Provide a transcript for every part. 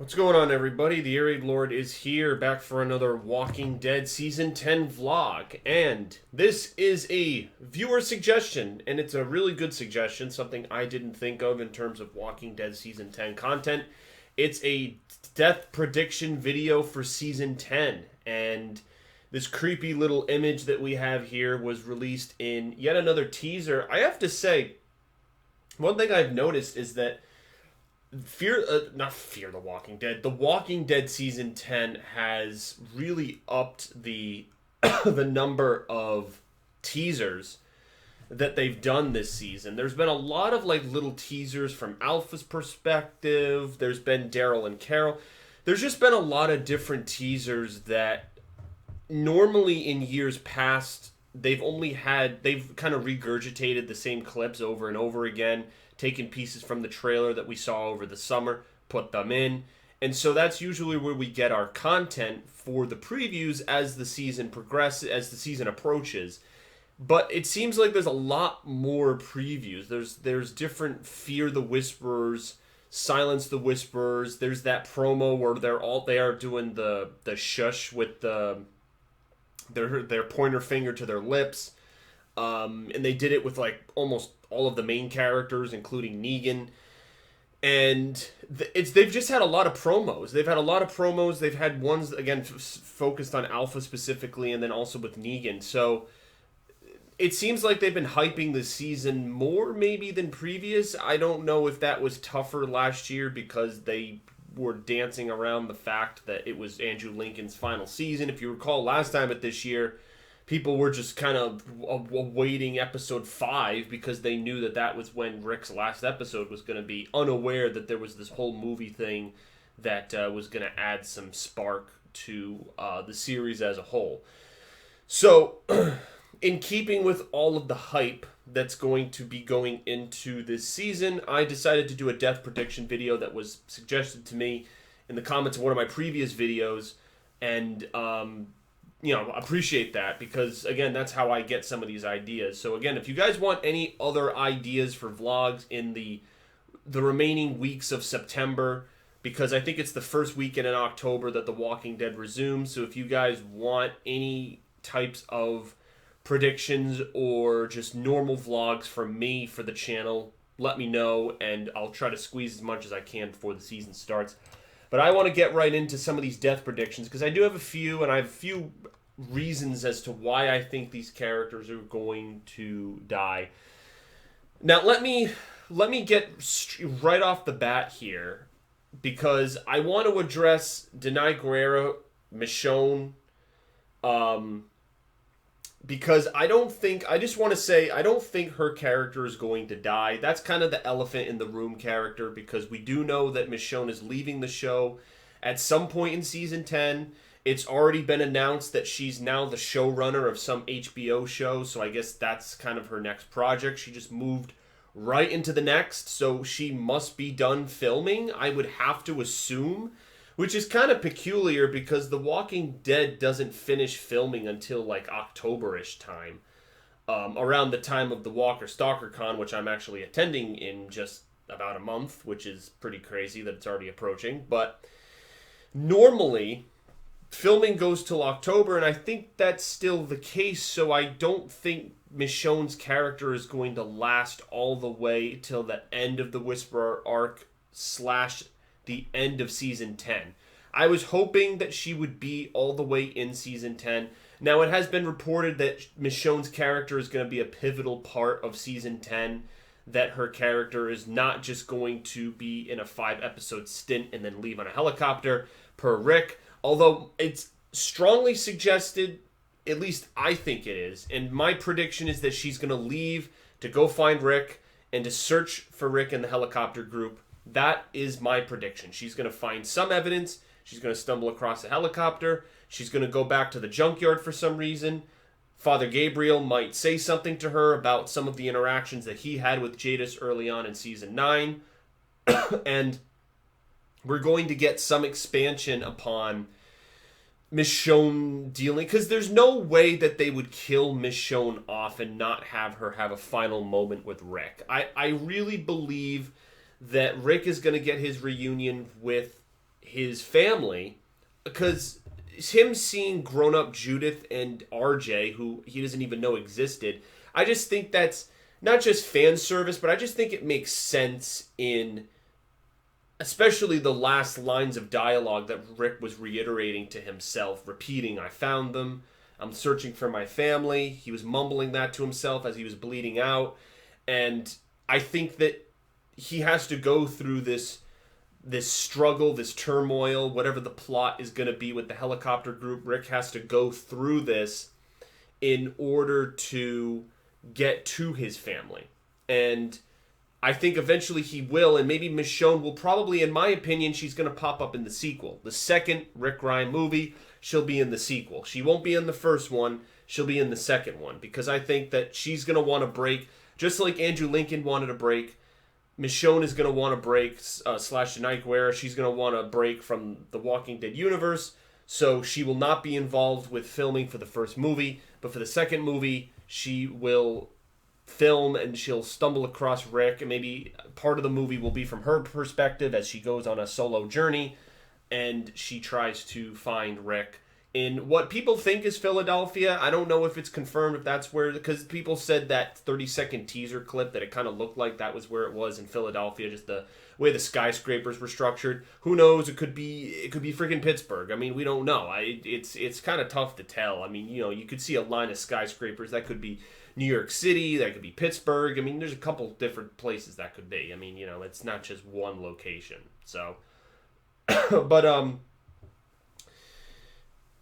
What's going on, everybody? The Air Lord is here, back for another Walking Dead Season 10 vlog. And this is a viewer suggestion, and it's a really good suggestion, something I didn't think of in terms of Walking Dead Season 10 content. It's a death prediction video for Season 10, and this creepy little image that we have here was released in yet another teaser. I have to say, one thing I've noticed is that not Fear the Walking Dead. The Walking Dead season 10 has really upped the the number of teasers that they've done this season. There's been a lot of like little teasers from Alpha's perspective. There's been Daryl and Carol. There's just been a lot of different teasers that normally in years past they've kind of regurgitated the same clips over and over again, taken pieces from the trailer that we saw over the summer, put them in. And so that's usually where we get our content for the previews as the season progresses, as the season approaches. But it seems like there's a lot more previews. There's different Fear the Whisperers, Silence the Whisperers. There's that promo where they are doing the shush with their pointer finger to their lips. And they did it with like almost all of the main characters, including Negan. And they've just had a lot of promos. They've had ones, again, focused on Alpha specifically, and then also with Negan. So it seems like they've been hyping this season more maybe than previous. I don't know if that was tougher last year because they were dancing around the fact that it was Andrew Lincoln's final season. If you recall, last time at this year, people were just kind of awaiting episode 5 because they knew that was when Rick's last episode was going to be, unaware that there was this whole movie thing that was going to add some spark to the series as a whole. So, in keeping with all of the hype that's going to be going into this season, I decided to do a death prediction video that was suggested to me in the comments of one of my previous videos, and appreciate that because, again, that's how I get some of these ideas. So, again, if you guys want any other ideas for vlogs in the remaining weeks of September, because I think it's the first weekend in October that The Walking Dead resumes, so if you guys want any types of predictions or just normal vlogs from me for the channel, let me know, and I'll try to squeeze as much as I can before the season starts. But I want to get right into some of these death predictions because I do have a few, and I have a few reasons as to why I think these characters are going to die. Now, let me get right off the bat here, because I want to address Danai Gurira, Michonne, because I don't think her character is going to die. That's kind of the elephant in the room character, because we do know that Michonne is leaving the show at some point in season 10. It's already been announced that she's now the showrunner of some HBO show, so I guess that's kind of her next project. She just moved right into the next, so she must be done filming, I would have to assume. Which is kind of peculiar because The Walking Dead doesn't finish filming until like October-ish time. Around the time of the Walker Stalker Con, which I'm actually attending in just about a month, which is pretty crazy that it's already approaching. But normally, filming goes till October, and I think that's still the case, so I don't think Michonne's character is going to last all the way till the end of the Whisperer arc / the end of season 10. I was hoping that she would be all the way in season 10. Now, it has been reported that Michonne's character is going to be a pivotal part of season 10, that her character is not just going to be in a 5-episode stint and then leave on a helicopter per Rick, although it's strongly suggested, at least I think it is, and my prediction is that she's going to leave to go find Rick and to search for Rick and the helicopter group. That is my prediction. She's going to find some evidence. She's going to stumble across a helicopter. She's going to go back to the junkyard for some reason. Father Gabriel might say something to her about some of the interactions that he had with Jadis early on in season 9. And we're going to get some expansion upon Michonne dealing, because there's no way that they would kill Michonne off and not have her have a final moment with Rick. I really believe that Rick is going to get his reunion with his family, because him seeing grown-up Judith and RJ, who he doesn't even know existed, I just think that's not just fan service, but I just think it makes sense in especially the last lines of dialogue that Rick was reiterating to himself, repeating, "I found them. I'm searching for my family." He was mumbling that to himself as he was bleeding out. And I think that he has to go through this struggle, this turmoil, whatever the plot is going to be with the helicopter group. Rick has to go through this in order to get to his family. And I think eventually he will, and maybe Michonne will probably, in my opinion, she's going to pop up in the sequel. The second Rick Ryan movie, she'll be in the sequel. She won't be in the first one, she'll be in the second one, because I think that she's going to want to break, just like Andrew Lincoln wanted a break. Michonne is going to want to break, Slash Night Where she's going to want to break from the Walking Dead universe, so she will not be involved with filming for the first movie, but for the second movie, she will film and she'll stumble across Rick, and maybe part of the movie will be from her perspective as she goes on a solo journey and she tries to find Rick in what people think is Philadelphia. I don't know if it's confirmed if that's where, because people said that 30-second teaser clip that it kind of looked like that was where it was in Philadelphia, just the way the skyscrapers were structured. Who knows? It could be freaking Pittsburgh. I mean, we don't know. It's kind of tough to tell. I mean, you could see a line of skyscrapers that could be New York City, that could be Pittsburgh. I mean, there's a couple different places that could be. I mean, it's not just one location. So, but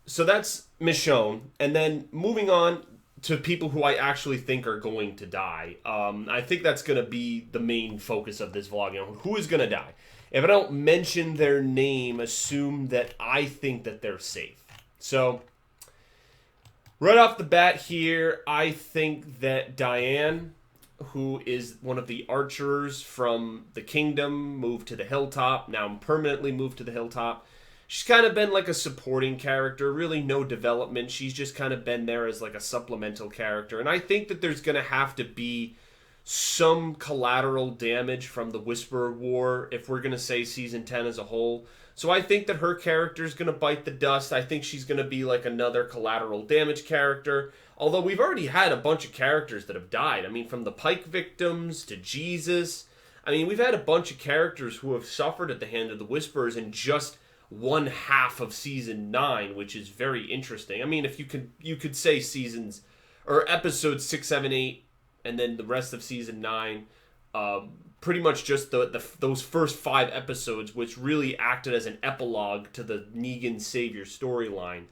so that's Michonne, and then moving on to people who I actually think are going to die. I think that's going to be the main focus of this vlog. Who is going to die? If I don't mention their name, assume that I think that they're safe. So, right off the bat here, I think that Diane, who is one of the archers from the kingdom, moved to the hilltop, now permanently moved to the hilltop. She's kind of been like a supporting character, really no development. She's just kind of been there as like a supplemental character. And I think that there's going to have to be some collateral damage from the Whisperer War if we're going to say season 10 as a whole. So I think that her character is going to bite the dust. I think she's going to be like another collateral damage character. Although we've already had a bunch of characters that have died. I mean, from the Pike victims to Jesus. I mean, we've had a bunch of characters who have suffered at the hand of the Whisperers in just one half of season 9, which is very interesting. I mean, if you could say seasons or episodes 6, 7, 8, and then the rest of season 9. Pretty much just those first 5 episodes, which really acted as an epilogue to the Negan Savior storyline.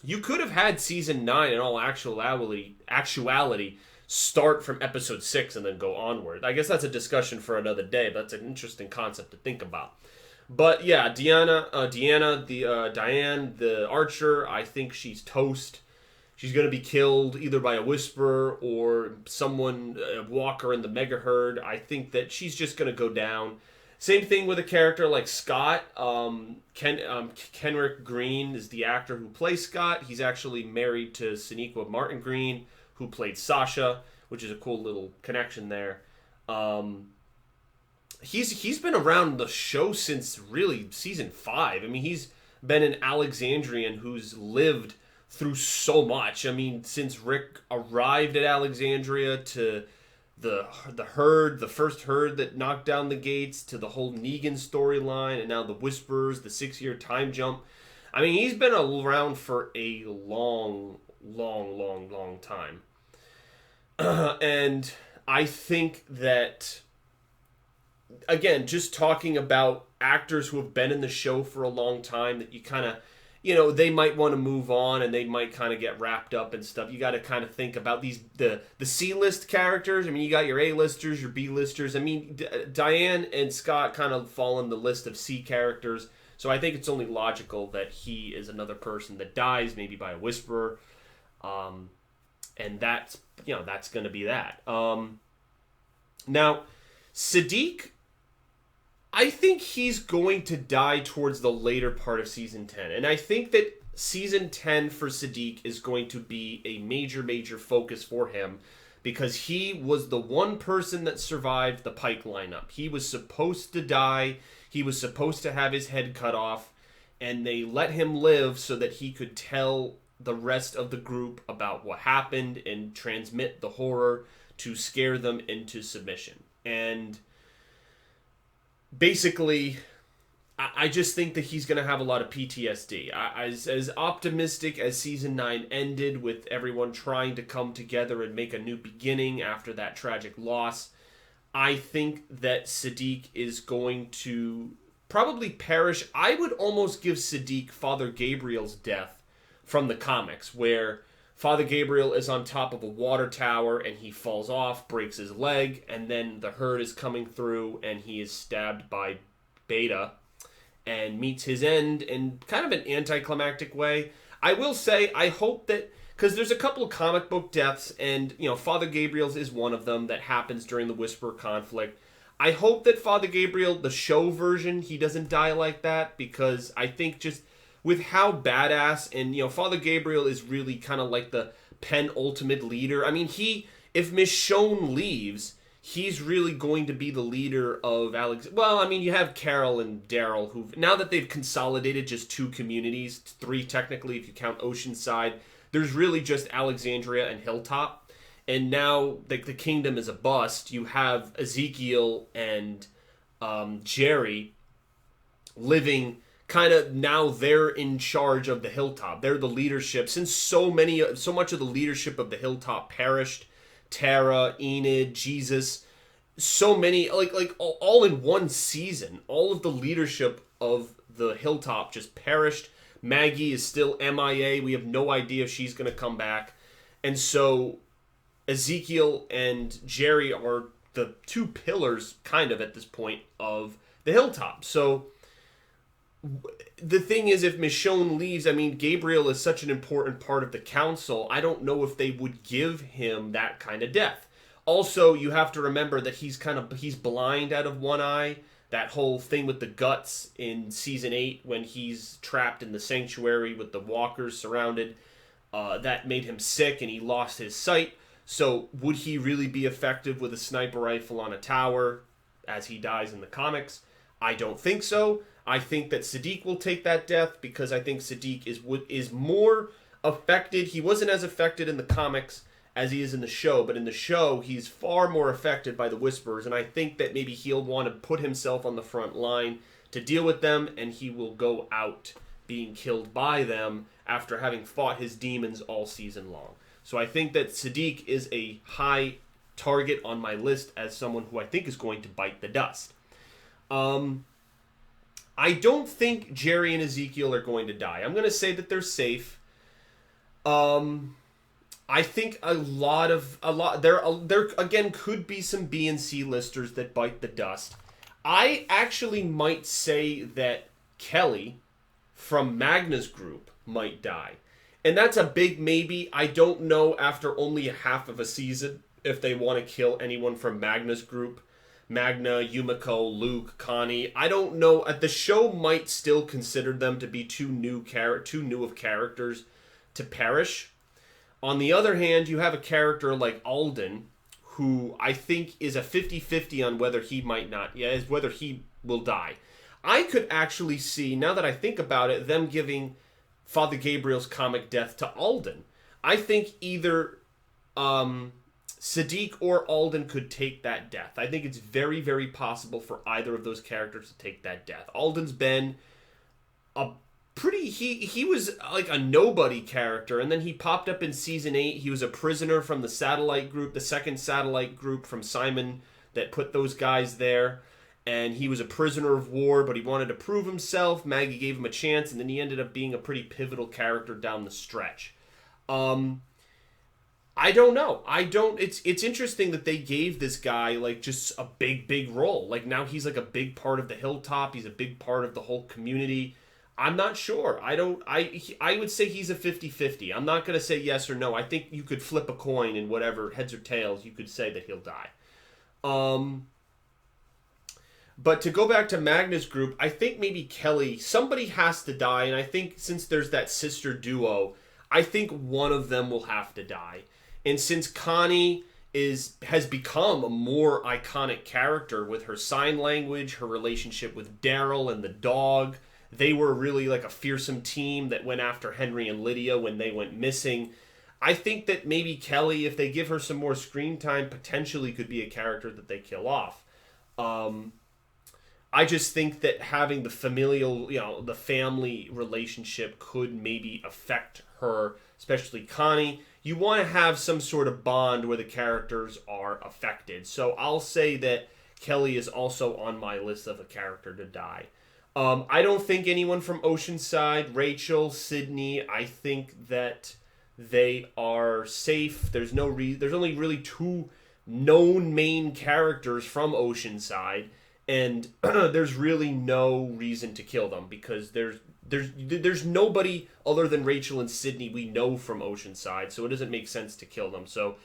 You could have had season 9 in all actuality start from episode 6 and then go onward. I guess that's a discussion for another day, but that's an interesting concept to think about. But yeah, Diane, the archer, I think she's toast. She's going to be killed either by a Whisperer or someone, a walker in the mega herd. I think that she's just going to go down. Same thing with a character like Scott. Kenrick Green is the actor who plays Scott. He's actually married to Sonequa Martin Green, who played Sasha, which is a cool little connection there. He's been around the show since really season 5. I mean, he's been an Alexandrian who's lived through so much. I mean, since Rick arrived at Alexandria to the herd, the first herd that knocked down the gates, to the whole Negan storyline, and now the Whisperers, the 6-year time jump. I mean, he's been around for a long time. And I think that, again, just talking about actors who have been in the show for a long time, that you kind of, they might want to move on and they might kind of get wrapped up and stuff. You got to kind of think about the C-list characters. I mean, you got your A-listers, your B-listers. I mean, Diane and Scott kind of fall in the list of C characters. So I think it's only logical that he is another person that dies, maybe by a Whisperer. And that's going to be that. Now, Siddiq, I think he's going to die towards the later part of season 10. And I think that season 10 for Siddiq is going to be a major focus for him, because he was the one person that survived the Pike lineup. He was supposed to die. He was supposed to have his head cut off, and they let him live so that he could tell the rest of the group about what happened and transmit the horror to scare them into submission. And basically, I just think that he's going to have a lot of PTSD. As optimistic as Season 9 ended, with everyone trying to come together and make a new beginning after that tragic loss, I think that Siddiq is going to probably perish. I would almost give Siddiq Father Gabriel's death from the comics, where Father Gabriel is on top of a water tower and he falls off, breaks his leg, and then the herd is coming through and he is stabbed by Beta and meets his end in kind of an anticlimactic way. I will say, I hope that, because there's a couple of comic book deaths, and Father Gabriel's is one of them that happens during the Whisperer conflict. I hope that Father Gabriel, the show version, he doesn't die like that, because I think just with how badass, and Father Gabriel is really kind of like the penultimate leader. I mean, if Michonne leaves, he's really going to be the leader of Alex. Well, I mean, you have Carol and Daryl, who, now that they've consolidated just 2 communities, 3 technically if you count Oceanside, there's really just Alexandria and Hilltop. And now the kingdom is a bust. You have Ezekiel and Jerry living kind of, now they're in charge of the Hilltop. They're the leadership. Since so much of the leadership of the Hilltop perished, Tara, Enid, Jesus, so many, like all in one season, all of the leadership of the Hilltop just perished. Maggie is still MIA. We have no idea if she's going to come back. And so Ezekiel and Jerry are the 2 pillars, kind of, at this point, of the Hilltop. So the thing is, if Michonne leaves, I mean, Gabriel is such an important part of the council. I don't know if they would give him that kind of death. Also, you have to remember that he's blind out of one eye. That whole thing with the guts in Season 8, when he's trapped in the sanctuary with the walkers surrounded, that made him sick and he lost his sight. So would he really be effective with a sniper rifle on a tower as he dies in the comics? I don't think so. I think that Siddiq will take that death, because I think Siddiq is more affected. He wasn't as affected in the comics as he is in the show, but in the show he's far more affected by the Whisperers, and I think that maybe he'll want to put himself on the front line to deal with them, and he will go out being killed by them after having fought his demons all season long. So I think that Siddiq is a high target on my list as someone who I think is going to bite the dust. I don't think Jerry and Ezekiel are going to die. I'm going to say that they're safe. I think there again could be some B and C listers that bite the dust. I actually might say that Kelly from Magna's group might die. And that's a big maybe. I don't know after only half of a season if they want to kill anyone from Magna's group. Magna, Yumiko, Luke, Connie. I don't know. The show might still consider them to be too new of characters to perish. On the other hand, you have a character like Alden, who I think is a 50-50 on whether he will die. I could actually see, now that I think about it, them giving Father Gabriel's comic death to Alden. I think either Siddiq or Alden could take that death. I think it's very, very possible for either of those characters to take that death. Alden's been a he was like a nobody character, and then he popped up in Season 8. He was a prisoner from the satellite group, the second satellite group from Simon that put those guys there. And he was a prisoner of war, but he wanted to prove himself. Maggie gave him a chance, and then he ended up being a pretty pivotal character down the stretch. I don't know. It's interesting that they gave this guy like just a big role. Like now he's like a big part of the Hilltop. He's a big part of the whole community. I'm not sure. I would say he's a 50-50. I'm not going to say yes or no. I think you could flip a coin and whatever, heads or tails, you could say that he'll die. But to go back to Magna's group, I think maybe Kelly, somebody has to die. And I think since there's that sister duo, I think one of them will have to die. And since Connie has become a more iconic character with her sign language, her relationship with Daryl and the dog. They were really like a fearsome team that went after Henry and Lydia when they went missing. I think that maybe Kelly, if they give her some more screen time, potentially could be a character that they kill off. I just think that having the familial, the family relationship could maybe affect her, especially Connie. You want to have some sort of bond where the characters are affected. So I'll say that Kelly is also on my list of a character to die. I don't think anyone from Oceanside, Rachel, Sydney, I think that they are safe. There's only really two known main characters from Oceanside, and there's really no reason to kill them because there's nobody other than Rachel and Sydney we know from Oceanside, so it doesn't make sense to kill them. So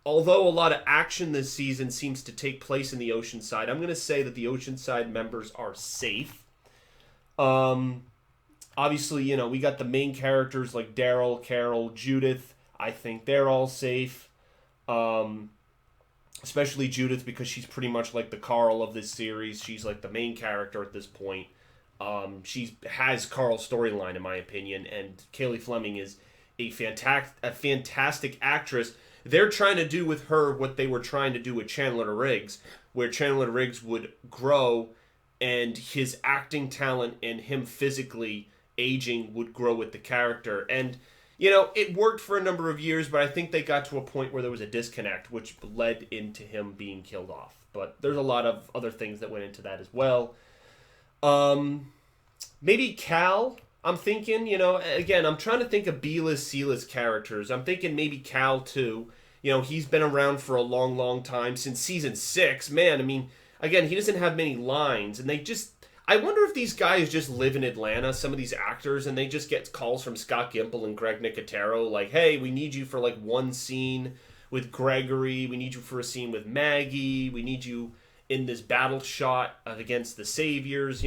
although a lot of action this season seems to take place in the Oceanside, I'm going to say that the Oceanside members are safe. Obviously, we got the main characters like Daryl, Carol, Judith. I think they're all safe. Especially Judith, because she's pretty much like the Carl of this series. She's like the main character at this point. She has Carl's storyline, in my opinion, and Kaylee Fleming is a fantastic actress. They're trying to do with her what they were trying to do with Chandler Riggs, where Chandler Riggs would grow and his acting talent and him physically aging would grow with the character. And, it worked for a number of years, but I think they got to a point where there was a disconnect, which led into him being killed off. But there's a lot of other things that went into that as well. Maybe Cal, I'm thinking, again, I'm trying to think of B-list, C-list characters. I'm thinking maybe Cal, too. He's been around for a long, long time, since season 6. Man, I mean, again, he doesn't have many lines, and I wonder if these guys just live in Atlanta, some of these actors, and they just get calls from Scott Gimple and Greg Nicotero, like, hey, we need you for, like, one scene with Gregory, we need you for a scene with Maggie, we need you in this battle shot against the Saviors,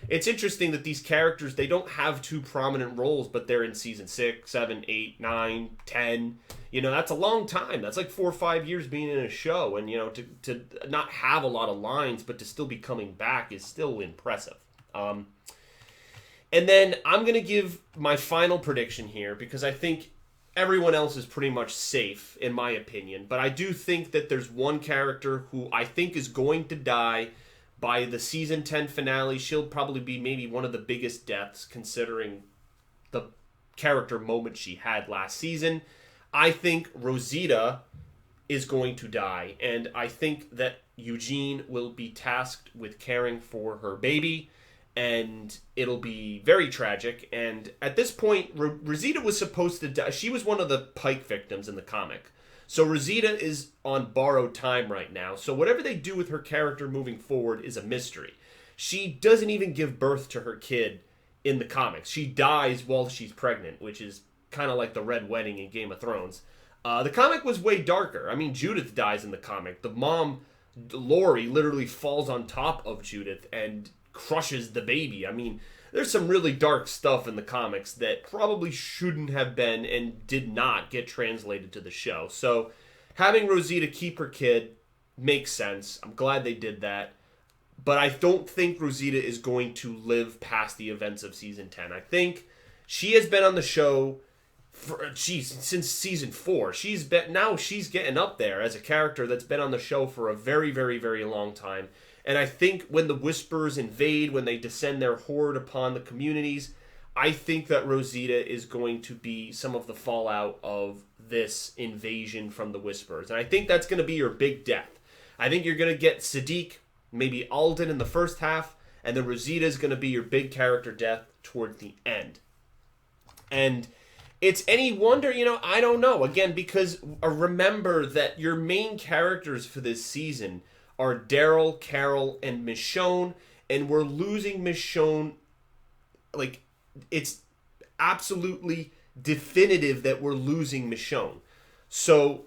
It's interesting that these characters, they don't have two prominent roles, but they're in season 6, 7, 8, 9, 10. That's a long time. That's like 4 or 5 years being in a show. And, to not have a lot of lines, but to still be coming back is still impressive. And then I'm going to give my final prediction here because I think everyone else is pretty much safe, in my opinion. But I do think that there's one character who I think is going to die by the season 10 finale. She'll probably be maybe one of the biggest deaths considering the character moment she had last season. I think Rosita is going to die, and I think that Eugene will be tasked with caring for her baby, and it'll be very tragic. And at this point, Rosita was supposed to die. She was one of the Pike victims in the comic. So Rosita is on borrowed time right now. So whatever they do with her character moving forward is a mystery. She doesn't even give birth to her kid in the comics. She dies while she's pregnant, which is kind of like the Red Wedding in Game of Thrones. The comic was way darker. I mean, Judith dies in the comic. The mom, Lori, literally falls on top of Judith and crushes the baby. I mean, there's some really dark stuff in the comics that probably shouldn't have been and did not get translated to the show. So having Rosita keep her kid makes sense. I'm glad they did that. But I don't think Rosita is going to live past the events of season 10. I think she has been on the show since season 4. She's getting up there as a character that's been on the show for a very, very, very long time. And I think when the Whispers invade, when they descend their horde upon the communities, I think that Rosita is going to be some of the fallout of this invasion from the Whispers. And I think that's going to be your big death. I think you're going to get Sadiq, maybe Alden in the first half, and then Rosita is going to be your big character death towards the end. And it's any wonder, I don't know. Again, because remember that your main characters for this season are Daryl, Carol, and Michonne, and we're losing Michonne. Like, it's absolutely definitive that we're losing Michonne. So,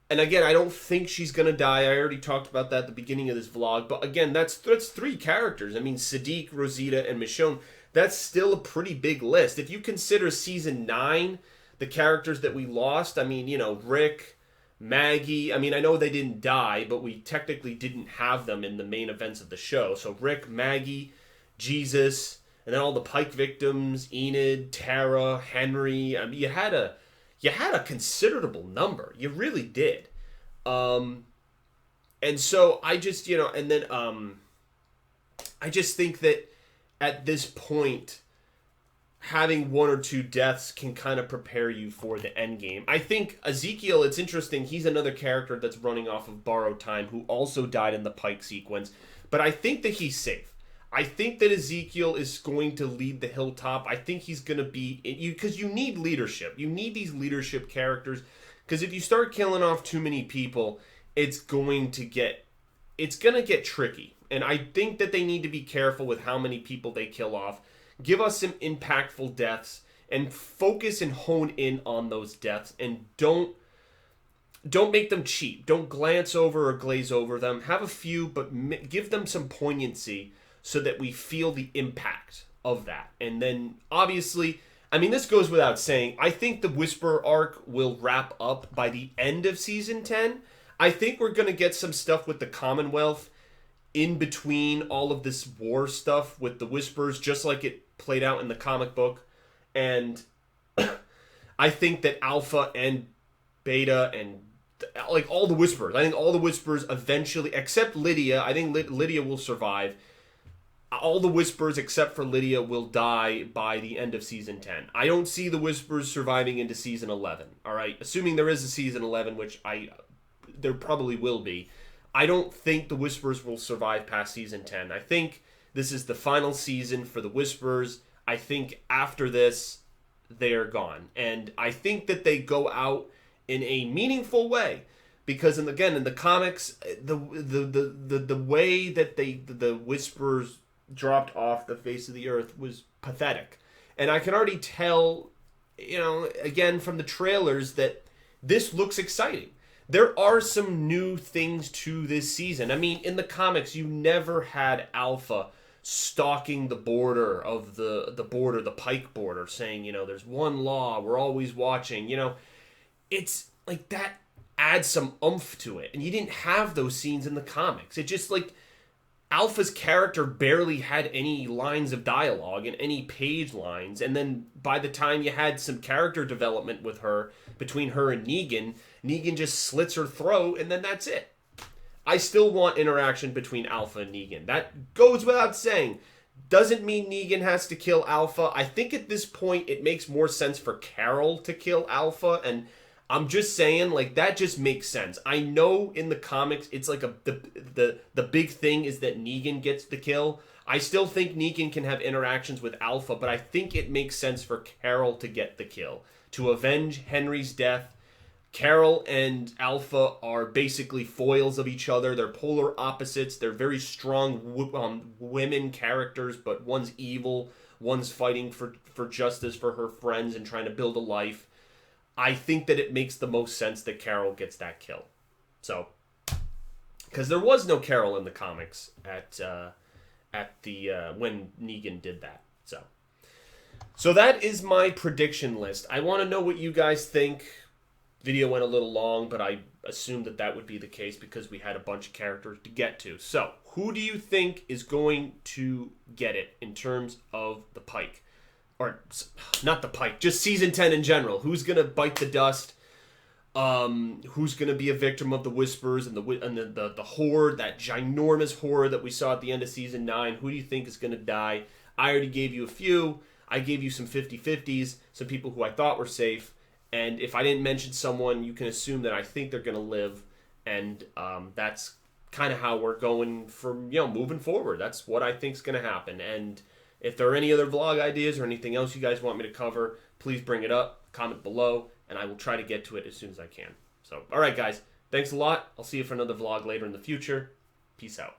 and again, I don't think she's going to die. I already talked about that at the beginning of this vlog. But again, that's 3 characters. I mean, Sadiq, Rosita, and Michonne. That's still a pretty big list. If you consider season 9, the characters that we lost, I mean, Rick, Maggie, I mean, I know they didn't die, but we technically didn't have them in the main events of the show. So Rick, Maggie, Jesus, and then all the Pike victims, Enid, Tara, Henry. I mean, you had a considerable number. You really did. And so I just, and then I just think that at this point, having one or two deaths can kind of prepare you for the end game. I think Ezekiel, it's interesting, he's another character that's running off of borrowed time who also died in the Pike sequence, but I think that he's safe. I think that Ezekiel is going to lead the hilltop. I think he's going to be, because you need leadership. You need these leadership characters, because if you start killing off too many people, it's going to get tricky. And I think that they need to be careful with how many people they kill off. Give us some impactful deaths and focus and hone in on those deaths, and don't make them cheap. Don't glance over or glaze over them. Have a few, but give them some poignancy so that we feel the impact of that. And then, obviously, I mean, this goes without saying, I think the Whisperer arc will wrap up by the end of Season 10. I think we're going to get some stuff with the Commonwealth in between all of this war stuff with the Whisperers, just like it played out in the comic book. And I think that Alpha and Beta and like all the Whisperers, I think all the Whisperers eventually, except Lydia, I think Lydia will survive. All the Whisperers except for Lydia will die by the end of Season 10. I don't see the Whisperers surviving into Season 11. All right, assuming there is a Season 11, which there probably will be. I don't think the Whisperers will survive past Season 10. I think this is the final season for the Whisperers. I think after this, they are gone. And I think that they go out in a meaningful way. Because, in the comics, the way that the Whisperers dropped off the face of the earth was pathetic. And I can already tell, again, from the trailers that this looks exciting. There are some new things to this season. I mean, in the comics, you never had Alpha stalking the border of the Pike border, saying, there's one law, we're always watching. It's like that adds some oomph to it. And you didn't have those scenes in the comics. It just like Alpha's character barely had any lines of dialogue and any page lines. And then by the time you had some character development with her, between her and Negan just slits her throat, and then that's it. I still want interaction between Alpha and Negan. That goes without saying. Doesn't mean Negan has to kill Alpha. I think at this point it makes more sense for Carol to kill Alpha, and I'm just saying, like, that just makes sense. I know in the comics it's like the big thing is that Negan gets the kill. I still think Negan can have interactions with Alpha, but I think it makes sense for Carol to get the kill, to avenge Henry's death. Carol and Alpha are basically foils of each other. They're polar opposites. They're very strong women characters, but one's evil, one's fighting for justice for her friends and trying to build a life. I think that it makes the most sense that Carol gets that kill. So, because there was no Carol in the comics at the when Negan did that. So that is my prediction list. I want to know what you guys think. Video went a little long, but I assumed that would be the case because we had a bunch of characters to get to. So, who do you think is going to get it in terms of the Pike? Or, not the Pike, just Season 10 in general. Who's going to bite the dust? Who's going to be a victim of the Whispers and the Horde, that ginormous Horde that we saw at the end of Season 9? Who do you think is going to die? I already gave you a few. I gave you some 50-50s, some people who I thought were safe. And if I didn't mention someone, you can assume that I think they're going to live. And that's kind of how we're going from, moving forward. That's what I think is going to happen. And if there are any other vlog ideas or anything else you guys want me to cover, please bring it up, comment below, and I will try to get to it as soon as I can. So, all right, guys. Thanks a lot. I'll see you for another vlog later in the future. Peace out.